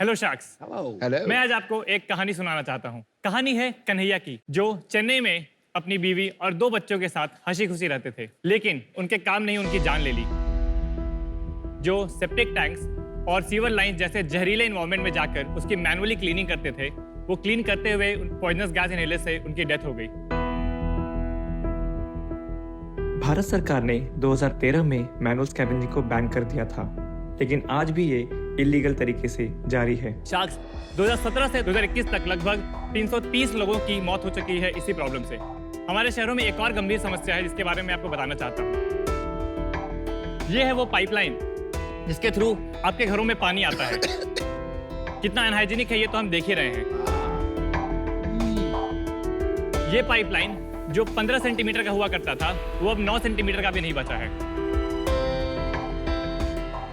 Hello sharks. Hello. मैं आज आपको एक कहानी सुनाना चाहता हूँ। कहानी है कन्हैया की, जो चेन्नई में अपनी बीवी और 2 बच्चों के साथ हंसी खुशी रहते थे, लेकिन उनके काम ने उनकी जान ले ली। जो सेप्टिक टैंक्स और सीवर लाइन जैसे जहरीले एनवायरनमेंट में जाकर उसकी मैनुअली क्लीनिंग करते थे, वो क्लीन करते हुए पॉइजनस गैस इनहेलर से उनकी डेथ हो गई। भारत सरकार ने 2013 में मैनुअल स्कैवेंजिंग को बैन कर दिया था, लेकिन आज भी ये इलीगल तरीके से जारी है। शार्क्स 2017 से 2021 तक लगभग 330 लोगों की मौत हो चुकी है इसी प्रॉब्लम से। हमारे शहरों में एक और गंभीर समस्या है जिसके बारे में आपको बताना चाहता हूँ। ये है वो पाइपलाइन जिसके थ्रू आपके घरों में पानी आता है। कितना अनहाइजीनिक है ये तो हम देख ही रहे हैं। ये पाइपलाइन जो 15 सेंटीमीटर का हुआ करता था, वो अब 9 सेंटीमीटर का भी नहीं बचा है।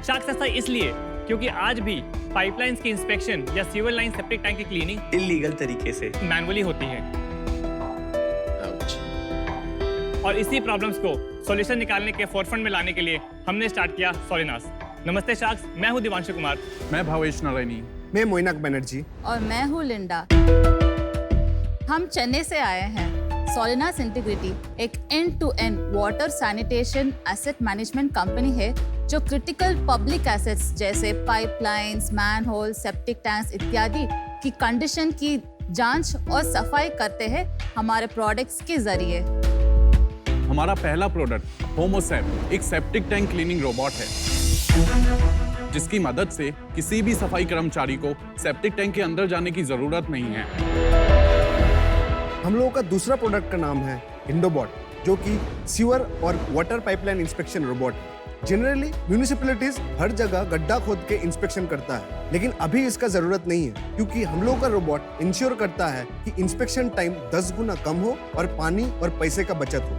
शार्क्स ऐसा इसलिए क्योंकि आज भी पाइपलाइंस की इंस्पेक्शन या सीवर लाइन सेप्टिक टैंक की क्लीनिंग इलीगल तरीके से मैनुअली होती है। और इसी प्रॉब्लम्स को सॉल्यूशन निकालने के फोरफ्रंट में लाने के लिए हमने स्टार्ट किया सोलिनास। नमस्ते शार्क्स, मैं हूं दिवांशु कुमार। मैं भावेश नारायणी। मैं मोइनक बनर्जी। और मैं हूँ लिंडा। हम चेन्नई से आए हैं। सोलिनास इंटीग्रिटी एक end to end water sanitation asset management company है जो क्रिटिकल पब्लिक एसेट्स जैसे पाइपलाइंस, मैनहोल, सेप्टिक टैंक्स इत्यादि की कंडीशन की जांच और सफाई करते हैं हमारे प्रोडक्ट्स के जरिए। हमारा पहला प्रोडक्ट होमोसेप एक सेप्टिक टैंक क्लीनिंग रोबोट है, जिसकी मदद से किसी भी सफाई कर्मचारी को सेप्टिक टैंक के अंदर जाने की जरूरत नहीं है। हम लोगों का दूसरा प्रोडक्ट का नाम है इंडोबॉट, जो कि सीवर और वाटर पाइपलाइन इंस्पेक्शन रोबोट है। जनरली म्यूनिसिपैलिटीज हर जगह गड्ढा खोद के इंस्पेक्शन करता है, लेकिन अभी इसका जरूरत नहीं है क्योंकि हम लोगों का रोबोट इंश्योर करता है कि इंस्पेक्शन टाइम 10 गुना कम हो और पानी और पैसे का बचत हो।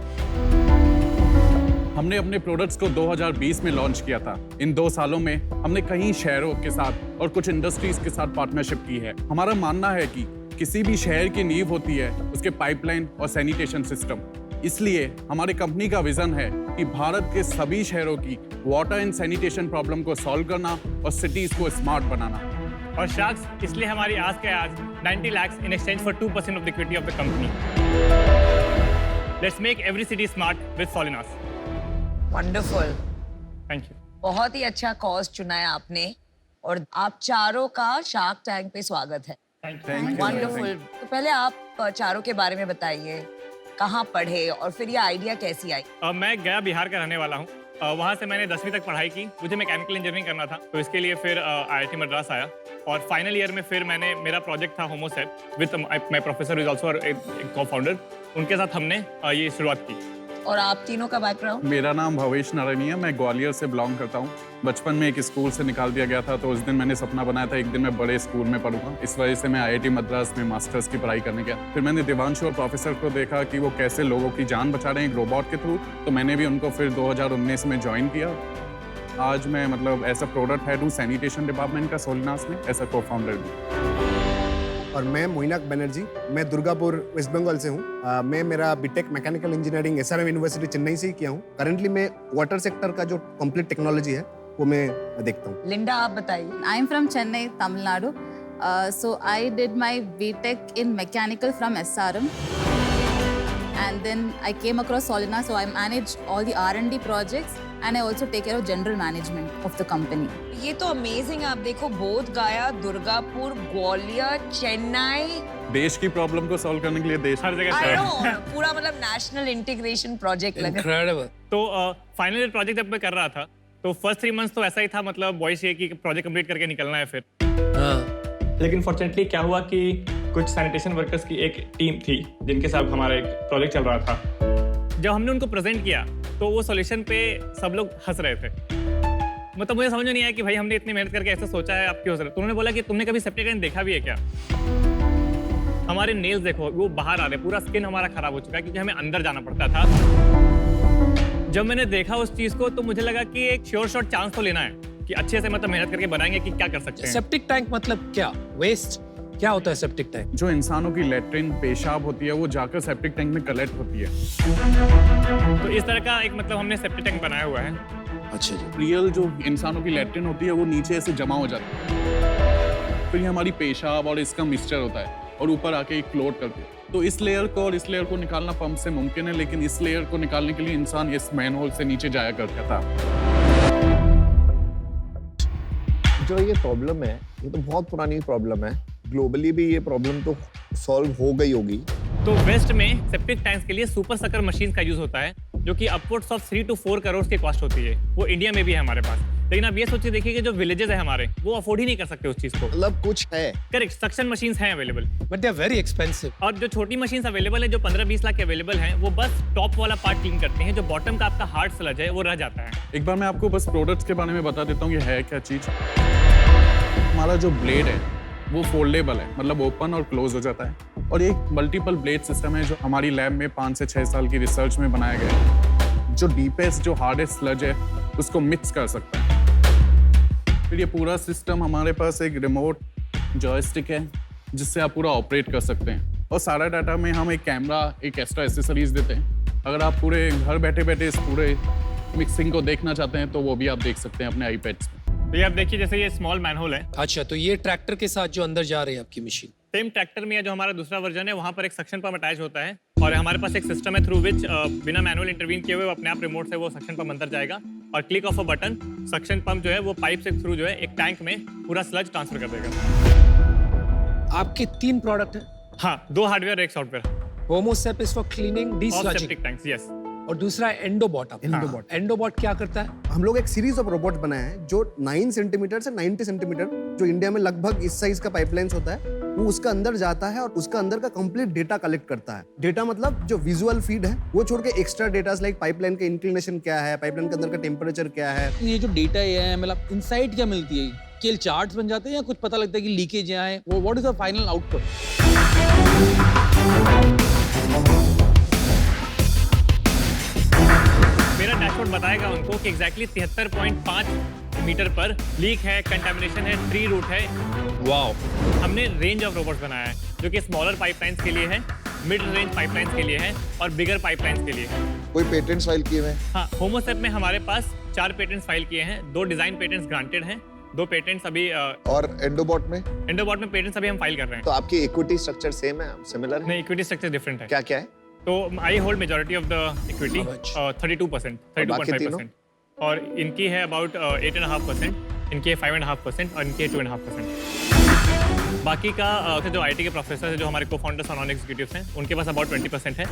हमने अपने प्रोडक्ट्स को 2020 में लॉन्च किया था। इन 2 सालों में हमने कई शहरों के साथ और कुछ इंडस्ट्रीज के साथ पार्टनरशिप की है। हमारा मानना है कि किसी भी शहर की नींव होती है उसके पाइपलाइन और सैनिटेशन सिस्टम। इसलिए हमारी कंपनी का विजन है कि भारत के सभी शहरों की वाटर एंड सैनिटेशन प्रॉब्लम को सॉल्व करना और सिटीज को स्मार्ट बनाना। और शार्क्स इसलिए हमारी आज के आज 90 lakhs in exchange for 2% of the equity of the company. Let's make every city smart with Solinas. Wonderful. Thank you. बहुत ही अच्छा कॉज चुना है आपने और आप चारों का शार्क टैंक पे स्वागत है। Thank you. वंडरफुल। तो पहले आप चारों के बारे में बताइए, कहाँ पढ़े और फिर ये आइडिया कैसी आई? मैं गया बिहार का रहने वाला हूँ। वहाँ से मैंने 10वीं तक पढ़ाई की। मुझे मैकेनिकल इंजीनियरिंग करना था, तो इसके लिए फिर IIT मद्रास आया और फाइनल ईयर में फिर मेरा प्रोजेक्ट था Homosep with my professor is also एक को-फाउंडर। उनके साथ हमने ये शुरुआत की। और आप तीनों का बैकग्राउंड? मेरा नाम भावेश नारायणी है। मैं ग्वालियर से बिलोंग करता हूँ। बचपन में एक स्कूल से निकाल दिया गया था, तो उस दिन मैंने सपना बनाया था एक दिन मैं बड़े स्कूल में पढ़ूंगा। इस वजह से मैं IIT मद्रास में मास्टर्स की पढ़ाई करने गया। फिर मैंने दिवांशु और प्रोफेसर को देखा कि वो कैसे लोगों की जान बचा रहे हैं एक रोबोट के थ्रू, तो मैंने भी उनको फिर 2019 में ज्वाइन किया। आज मैं ऐसा प्रोडक्ट हेड हूँ सैनिटेशन डिपार्टमेंट का सोलिनास में, ऐसा को-फाउंडर भी। और मैं मोइनक बनर्जी, मैं दुर्गापुर वेस्ट बंगाल से हूँ। मैं मेरा BTech mechanical engineering SRM university Chennai से ही किया हूँ। करंटली मैं वाटर सेक्टर का जो कंप्लीट टेक्नोलॉजी है वो मैं देखता हूँ। लिंडा आप बताइए। I am from Chennai, Tamil Nadu. So I did my BTech in mechanical from SRM. And then I came across Solina, so I manage all the R&D projects and I also take care of general management of the company. ये तो amazing. आप देखो, बोध गया, दुर्गापुर, ग्वालियर, चेन्नई। देश की problem को solve करने के लिए देश हर जगह I शहर। know, पूरा नेशनल इंटीग्रेशन प्रोजेक्ट लगा। तो फाइनल ईयर प्रोजेक्ट जब मैं कर रहा था, तो फर्स्ट 3 मंथ्स तो ऐसा ही था, बॉयस ये कि प्रोजेक्ट कंप्लीट करके निकलना है फिर। लेकिन फॉर्चुनेटली क्या हुआ कि कुछ सैनिटेशन वर्कर्स की एक टीम थी जिनके साथ हमारा एक प्रोजेक्ट चल रहा था। जब हमने उनको प्रेजेंट किया तो वो सॉल्यूशन पे सब लोग हंस रहे थे। मुझे समझ में नहीं आया कि भाई हमने इतनी मेहनत करके ऐसा सोचा है, आप क्यों हंस रहे हो? तो उन्होंने बोला कि तुमने कभी सेप्टिक टैंक देखा भी है क्या? हमारे नेल्स देखो, वो बाहर आ रहे, पूरा स्किन हमारा खराब हो चुका है क्योंकि हमें अंदर जाना पड़ता था। जब मैंने देखा उस चीज को तो मुझे लगा कि एक श्योर शॉट चांस तो लेना है कि अच्छे से मेहनत करके बनाएंगे कि क्या कर सकते हैं। सेप्टिक टैंक मतलब क्या? वेस्ट क्या होता है सेप्टिक टैंक? जो इंसानों की लेट्रिन पेशाब होती है वो जाकर सेप्टिक टैंक में कलेक्ट होती है। तो इस तरह का एक हमने सेप्टिक टैंक बनाया हुआ है। अच्छा जी। रियल जो इंसानों की लेट्रिन होती है वो नीचे ऐसे जमा हो जाती है। फिर ये हमारी पेशाब और इसका मिक्सचर होता है और ऊपर आके एक फ्लोट करती है। तो इस लेयर को और इस लेयर को निकालना पंप से मुमकिन है, लेकिन इस लेयर को निकालने के लिए इंसान इस मैनहोल से नीचे जाया करता था। जो ये प्रॉब्लम है, ये तो बहुत पुरानी प्रॉब्लम है। ग्लोबली भी ये प्रॉब्लम तो सॉल्व हो गई होगी। तो वेस्ट में सेप्टिक टैंक्स के लिए सुपर सकर मशीन का यूज होता है, जो कि अपवर्ड्स ऑफ 3 to 4 करोड़ की कॉस्ट होती है। वो इंडिया में भी है हमारे पास, लेकिन आप ये सोचिए देखिए कि जो विलेजेस है हमारे, वो अफोर्ड ही नहीं कर सकते उस चीज को। मतलब कुछ है। करेक्ट, सक्शन मशीन्स हैं available, But they are very expensive. और जो छोटी मशीन्स अवेलेबल है जो 15-20 लाख के अवेलेबल हैं, वो बस टॉप वाला पार्ट क्लीन करते हैं, जो बॉटम का आपका हार्ड स्लज है वो रह जाता है। एक बार मैं आपको बस प्रोडक्ट्स के बारे में बता देता हूँ ये है क्या चीज़। हमारा जो ब्लेड है वो फोल्डेबल है, मतलब ओपन और क्लोज हो जाता है, और एक मल्टीपल ब्लेड सिस्टम है जो हमारी लैब में 5 से 6 साल की रिसर्च में बनाया गया है, जो डीपेस्ट जो हार्डेस्ट स्लज है उसको मिक्स कर सकता है। फिर ये पूरा सिस्टम हमारे पास एक रिमोट जॉयस्टिक है जिससे आप पूरा ऑपरेट कर सकते हैं, और सारा डाटा में हम एक कैमरा, एक एक्स्ट्रा एसेसरीज देते हैं। अगर आप पूरे घर बैठे बैठे इस पूरे मिक्सिंग को देखना चाहते हैं तो वो भी आप देख सकते हैं अपने आईपैड्स में। तो ये आप देखिए, जैसे ये स्मॉल मैनहोल है, अच्छा, तो ये ट्रैक्टर के साथ जो अंदर जा रही है आपकी मशीन। सेम ट्रैक्टर में जो हमारा दूसरा वर्जन है वहाँ पर एक सक्शन पंप अटैच होता है, और हमारे पास एक सिस्टम है थ्रू विच बिना मैनुअल इंटरवीन किए हुए अपने आप रिमोट से वो सक्शन पंप अंदर जाएगा, और click of a button suction pump जो है वो पाइप से थ्रू जो है एक टैंक में पूरा स्लज ट्रांसफर कर देगा। आपके 3 प्रोडक्ट हैं। हाँ, 2 हार्डवेयर एक software. Homosep is for cleaning, of desludging, septic tanks, yes. और दूसरा एंडोबॉट। एंडोबॉट। एंडोबॉट क्या करता है? हम लोग एक सीरीज ऑफ रोबोट्स बनाए हैं जो 9 सेंटीमीटर से 90 सेंटीमीटर, जो इंडिया में लगभग इस साइज का पाइपलाइंस होता है, वो उसका अंदर जाता है और उसका अंदर का कंप्लीट डेटा कलेक्ट करता है। डेटा मतलब जो विजुअल फीड है वो छोड़ के एक्स्ट्रा डेटास लाइक पाइपलाइन का इंक्लिनेशन क्या है, पाइपलाइन के अंदर का टेम्परेचर क्या है। ये जो डेटा है, मतलब इनसाइट क्या मिलती है? केवल चार्ट्स बन जाते हैं या कुछ पता लगता है कि लीकेज है? वो what is the final output? मेरा डैशबोर्ड बताएगा उनको कि एग्जैक्टली 73.5 मीटर पर लीक है, कंटामिनेशन है, ट्री रूट है। वाओ। हमने रेंज ऑफ रोबोट्स बनाया है जो कि स्मॉलर पाइपलाइंस के लिए है, मिड रेंज पाइपलाइंस के लिए है, और बिगर पाइपलाइंस के लिए है। कोई पेटेंट्स फाइल किए हुए हैं? हाँ, होमोसेप में हमारे पास 4 पेटेंट्स फाइल किए हैं, 2 डिजाइन पेटेंट्स ग्रांटेड हैं, 2 पेटेंट्स अभी और एंडोबॉट में? एंडोबॉट में पेटेंट्स अभी हम फाइल कर रहे हैं। तो आपकी इक्विटी स्ट्रक्चर सेम है, सिमिलर है? नहीं, इक्विटी स्ट्रक्चर डिफरेंट है। क्या क्या है? तो I hold majority of the equity, 32%, 32.5%, और इनकी है अबाउट 8.5%, इनकी है 5.5%, और इनकी है 2.5%। बाकी का जो आईटी के प्रोफेसर है, जो हमारे को फाउंडर्स और नॉन एग्जीक्यूटिव्स हैं, उनके पास अबाउट 20% है,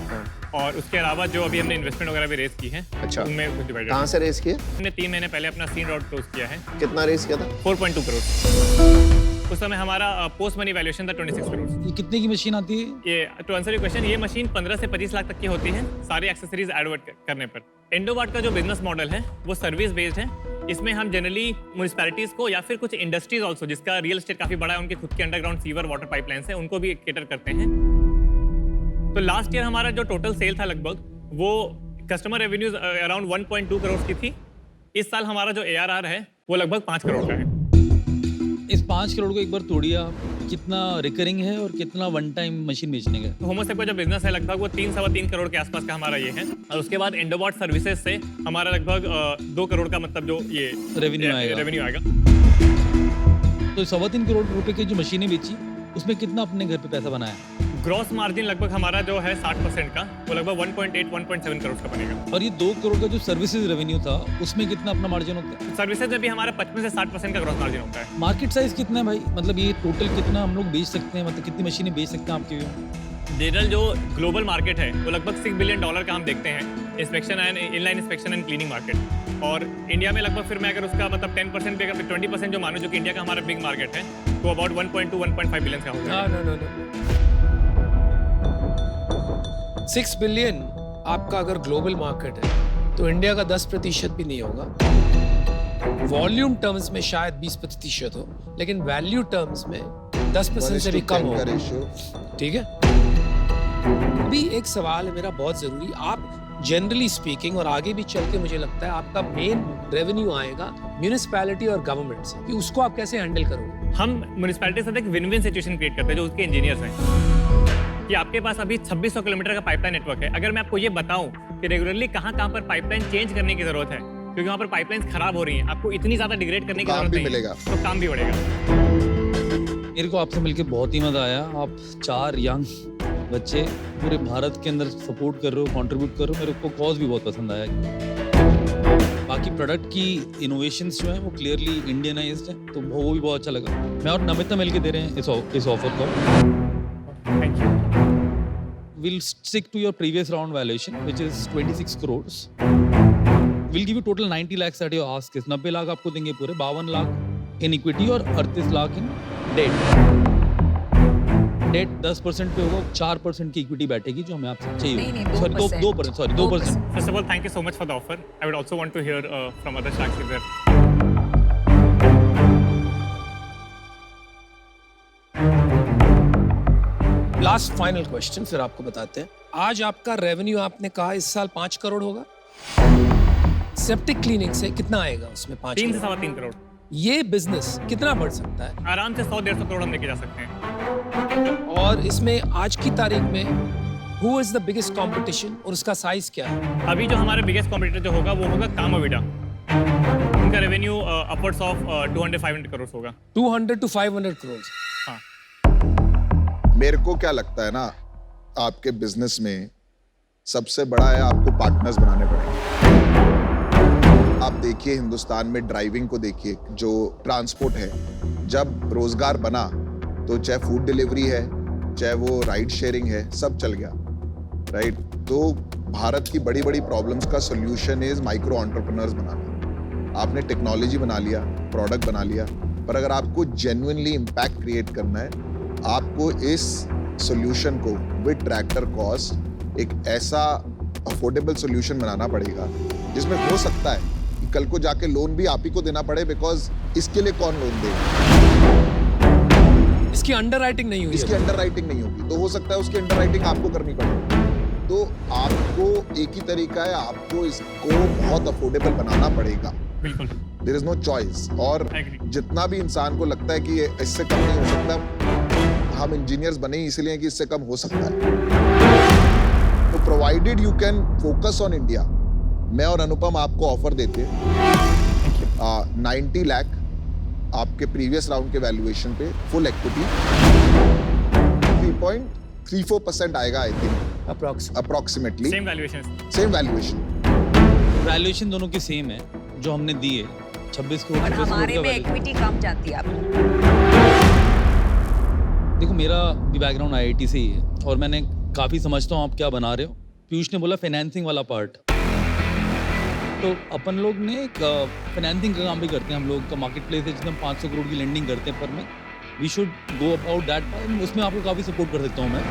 और उसके अलावा जो अभी हमने इन्वेस्टमेंट वगैरह भी रेज की है, अच्छा, उनमें कुछ डिवाइडेड। कहाँ से रेस किए? हमने 3 महीने पहले अपना सीड राउंड क्लोज किया है। कितना रेस किया था? 4.2 करोड़। उस समय हमारा पोस्ट मनी वैल्यूएशन था 26 करोड़। ये कितने की मशीन आती है? ये टू आंसर योर क्वेश्चन, ये मशीन 15 से 25 लाख तक की होती है सारी एक्सेसरीज एडवर्ट करने पर। एंडोबॉट का जो बिजनेस मॉडल है वो सर्विस बेस्ड है। इसमें हम जनरली म्यूनिसिपैलिटीज को या फिर कुछ इंडस्ट्रीज ऑल्सो, जिसका रियल एस्टेट काफी बड़ा है, उनके खुद के अंडरग्राउंड सीवर वाटर पाइपलाइंस है, उनको भी केटर करते हैं। तो लास्ट ईयर हमारा जो टोटल सेल था लगभग, वो कस्टमर रेवेन्यूज अराउंड 1.2 करोड़ की थी। इस साल हमारा जो ARR है वो लगभग 5 करोड़ का है। इस 5 करोड़ को एक बार तोड़िए आप, कितना रिकरिंग है और कितना वन टाइम मशीन बेचने का है? होमोसेप का जो बिजनेस है लगभग वो 3-3.25 करोड़ के आसपास का हमारा ये है, और उसके बाद एंडोबॉट सर्विसेज से हमारा लगभग 2 करोड़ का मतलब जो ये रेवेन्यू आएगा। तो 3.25 करोड़ रुपए की जो मशीनें बेची, उसमें कितना अपने घर पे पैसा बनाया? ग्रॉस मार्जिन लगभग हमारा जो है 60% का, वो लगभग 1.8-1.7 करोड़ का बनेगा। और ये 2 करोड़ का जो सर्विसेज रेवेन्यू था, उसमें कितना अपना मार्जिन होता है? सर्विसेज में भी हमारा 55 से 60% का ग्रॉस मार्जिन होता है। मार्केट साइज कितना है भाई? मतलब ये टोटल कितना हम लोग बेच सकते हैं, मतलब कितनी मशीनें बेच सकते हैं आपके व्यू? जनरल जो ग्लोबल मार्केट है वो लगभग $6 बिलियन का हम देखते हैं, inspection and inline inspection and cleaning market. और इंडिया में लगभग फिर मैं अगर उसका मतलब 10% पे अगर 20% जो मानो, जो कि इंडिया का हमारा बिग मार्केट है, तो अबाउट 1.2-1.5 बिलियन का होगा। 6 बिलियन आपका अगर ग्लोबल मार्केट है तो इंडिया का 10% भी नहीं होगा। वॉल्यूम टर्म्स में शायद 20% हो, लेकिन वैल्यू टर्म्स में 10% से भी कम होगा। ठीक है। अभी एक सवाल है मेरा बहुत जरूरी, आप जनरली स्पीकिंग और आगे भी चल के मुझे लगता है आपका मेन रेवेन्यू आएगा म्यूनिसिपैलिटी और गवर्नमेंट से, कि उसको आप कैसे हैंडल करोगे? हम म्यूनिसिपैलिटी से एक विन विन सिचुएशन क्रिएट करते हैं, जो उसके इंजीनियर्स हैं, कि आपके पास अभी 2600 किलोमीटर का पाइपलाइन नेटवर्क है। अगर मैं आपको ये बताऊं कि रेगुलरली कहाँ पर पाइपलाइन चेंज करने की जरूरत है, क्योंकि वहाँ पर पाइपलाइन खराब हो रही हैं, आपको इतनी ज्यादा डिग्रेड करने की जरूरत नहीं है, तो काम भी बढ़ेगा। मेरे को आपसे मिलके बहुत ही मजा आया। आप 4 यंग बच्चे पूरे भारत के अंदर सपोर्ट कर रहे हो, कंट्रीब्यूट कर रहे हो। मेरे को कॉज भी बहुत पसंद आया। बाकी प्रोडक्ट की इनोवेशंस जो है वो क्लियरली इंडियनाइज्ड है, तो वो भी बहुत अच्छा लगा। मैं और नमिता मिलके दे रहे हैं इस ऑफर को। Thank you. We'll stick to your previous round valuation, which is 26 crores. We'll give you total 90 lakhs at your ask is 90 lakh आपको देंगे पूरे, 52 लाख इन इक्विटी और 38 लाख इन डेट। डेट 10% पे होगा, 4% की इक्विटी बैठेगी जो हमें आपसे चाहिए। नहीं, sorry 2%, sorry 2%। First of all, thank you so much for the offer. I would also want to hear from other sharks if there. Last final question फिर आपको बताते हैं। आज आपका रेवेन्यू आपने कहा इस साल 5 करोड़ होगा। सेप्टिक क्लीनिंग से कितना आएगा उसमें? 5 3 से करोड़। 3.25 करोड़ ये बिजनेस कितना बढ़ सकता है? आराम से 100-150 करोड़ हम लेके जा सकते हैं। और इसमें आज की तारीख में who is the biggest competition और उसका साइज क्या है? अभी जो हमारे बिगेस्ट कॉम्पिटिटर जो होगा वो होगा कामाविडा। उनका रेवेन्यू अपवर्ड्स ऑफ 200-500 करोड़ होगा। 200 to 500 करोड़। हाँ। मेरे को क्या लगता है ना, आपके बिजनेस में सबसे बड़ा है आपको पार्टनर्स बनाने पड़ेंगे। आप देखिए हिंदुस्तान में ड्राइविंग को देखिए, जो ट्रांसपोर्ट है, जब रोजगार बना तो चाहे फूड डिलीवरी है, चाहे वो राइड शेयरिंग है, सब चल गया, राइट? तो भारत की बड़ी बड़ी प्रॉब्लम्स का सोल्यूशन इज माइक्रो एंटरप्रेन्योर्स बनाना। आपने टेक्नोलॉजी बना लिया, प्रोडक्ट बना लिया, पर अगर आपको जेन्युइनली इम्पैक्ट क्रिएट करना है, आपको इस सॉल्यूशन को विद ट्रैक्टर कॉस्ट एक ऐसा अफोर्डेबल सॉल्यूशन बनाना पड़ेगा जिसमें हो सकता है कि कल को जाके लोन भी आप ही को देना पड़े, बिकॉज इसके लिए कौन लोन देगा? इसकी अंडरराइटिंग नहीं हुई। इसकी अंडरराइटिंग नहीं होगी तो हो सकता है उसकी अंडरराइटिंग आपको करनी पड़े। तो आपको एक ही तरीका है, आपको इसको बहुत अफोर्डेबल बनाना पड़ेगा। बिल्कुल। There is no choice. और Agree. जितना भी इंसान को लगता है कि ये इससे कम नहीं हो सकता, हम इंजीनियर्स बने ही इसलिए कि इससे कम हो सकता है। तो provided you can focus on India, मैं और अनुपम आपको ऑफर देते हैं 90 लाख आपके प्रीवियस राउंड के वैल्यूएशन पे, फुल इक्विटी 3.34% आएगा I think approximately. Same valuation. Same valuation. Valuation दोनों की सेम है जो हमने दी है, 26 करोड़। और 26 करोड़ हमारे का में valuation। इक्विटी कम जाती है आपकी। देखो मेरा भी बैकग्राउंड आईआईटी से ही है और मैंने काफ़ी समझता हूँ आप क्या बना रहे हो। पीयूष ने बोला फाइनेंसिंग वाला पार्ट, तो अपन लोग ने फाइनेंसिंग का काम भी करते हैं। हम लोग का मार्केट प्लेस है जिसमें हम 500 करोड़ की लेंडिंग करते हैं पर में। We should go about that part, उसमें आपको काफ़ी सपोर्ट कर सकता हूँ मैं।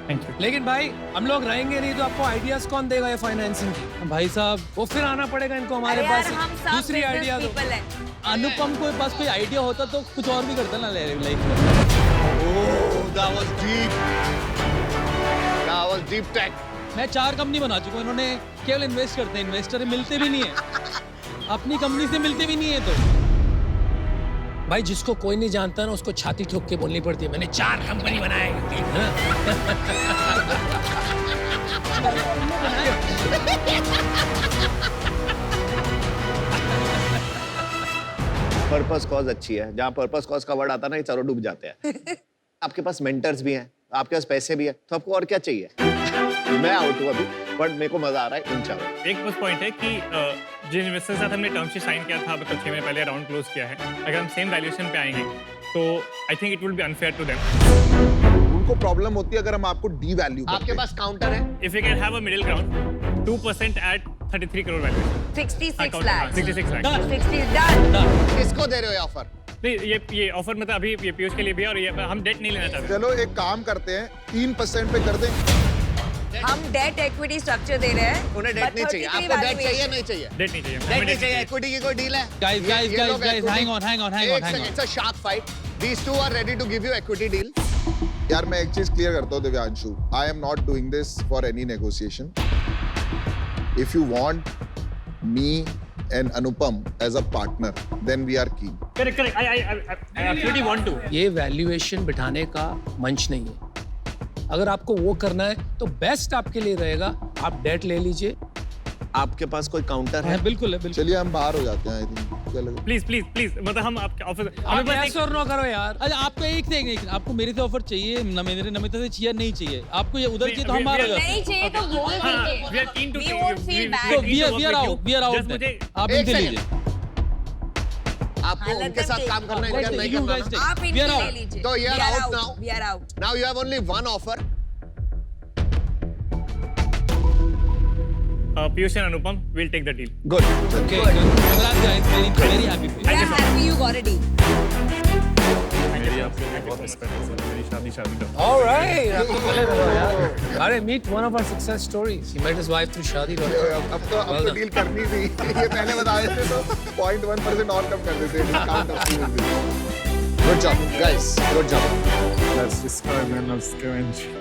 Thank you. लेकिन भाई हम लोग रहेंगे नहीं तो आपको आइडियाज कौन देगा ये फाइनेंसिंग की? भाई साहब वो फिर आना पड़ेगा इनको हमारे अरे यार, पास हम सब दूसरी business आइडिया दो। people हैं। अनुपम को पास कोई आइडिया होता तो कुछ और भी करता ना लाइफ में। That was deep tech. मैं 4 कंपनी बना चुका हूँ, इन्होंने केवल इन्वेस्ट करते हैं, इन्वेस्टर मिलते भी नहीं है, अपनी कंपनी से मिलते भी नहीं है। तो भाई जिसको कोई नहीं जानता ना उसको छाती ठोक के बोलनी पड़ती है, मैंने 4 कंपनी बनाए। पर्पस कॉज अच्छी है, जहाँ पर्पस कॉज का वर्ड आता है ना ये चारों डूब जाते हैं। आपके पास मेंटर्स भी हैं, आपके पास पैसे भी है, तो आपको और क्या चाहिए? मैं आउट हूँ अभी, बट मेरे को मजा आ रहा है इन चारों। एक बस पॉइंट है कि जिन इन्वेस्टर के साथ हमने टर्म शीट साइन किया था, अभी 6 महीने पहले राउंड क्लोज किया है, अगर हम सेम वैल्यूएशन पे आएंगे तो I think it will be unfair to them. उनको प्रॉब्लम होती है अगर हम आपको डी वैल्यू आपके पास काउंटर है? If you can have a middle ground 2% at 33 crore valuation. 66 lakh. 66 lakh. 60 done. किसको दे रहे हो ऑफर? नहीं, ये ऑफर मतलब अभी ये पीयूष के लिए भी है और ये हम डेट नहीं लेना चाहते। चलो एक काम करते हैं, 3% पे कर दें। हम डेट इक्विटी स्ट्रक्चर दे रहे हैं। उन्हें डेट नहीं चाहिए, आपको डेट चाहिए नहीं चाहिए? डेट नहीं चाहिए। डेट नहीं चाहिए, इक्विटी की कोई डील है? Guys, hang on. It's a shark fight. These two are ready to give you equity deal. यार मैं एक चीज क्लियर करता हूँ Divyanshu, I am not doing this for any negotiation. If you want me and Anupam as a partner, then we are keen. Correct. I actually want to. ये valuation बिठाने का मंच नहीं है। अगर आपको वो करना है तो बेस्ट आपके लिए रहेगा आप डेट ले लीजिए आपके पास कोई काउंटर है? हाँ, बिल्कुल है, बिल्कुल। चलिए हम बाहर हो जाते हैं आई थिंक क्या लगा प्लीज प्लीज प्लीज, मतलब हम आपके ऑफिस हमें आप बस yes और no करो यार। अच्छा आपको एक से एक आपको मेरे से ऑफर चाहिए, नमिता से चाहिए नहीं चाहिए, आपको ये उधर चाहिए तो हम बाहर हो जाते हैं। नहीं चाहिए तो बोल दीजिए। we are keen to We won't feel bad. So we are out, we are out. Just मुझे आप एक इनसे second. लीजिए। आपको हाँ, उनके साथ लगन काम करना है, Guys, इनका नहीं you करना guys ना? take. आप We इनके are ले out. लीजिए। तो you are We are out now. We are out. Now you have only one offer. Piyush and Anupam will take the deal. Good. Okay, congrats guys, very happy for We you. are happy you got a deal. मेरी आपके लिए बहुत respect है sir, मेरी शादी कर। All right. आपको पहले बताओ यार। अरे meet one of our success stories. He met his wife through शादी। अब तो डील करनी थी ये पहले बता देते तो 0.1% और कम कर देते Good job, guys. Good job. Let's describe Reynolds Scavenger.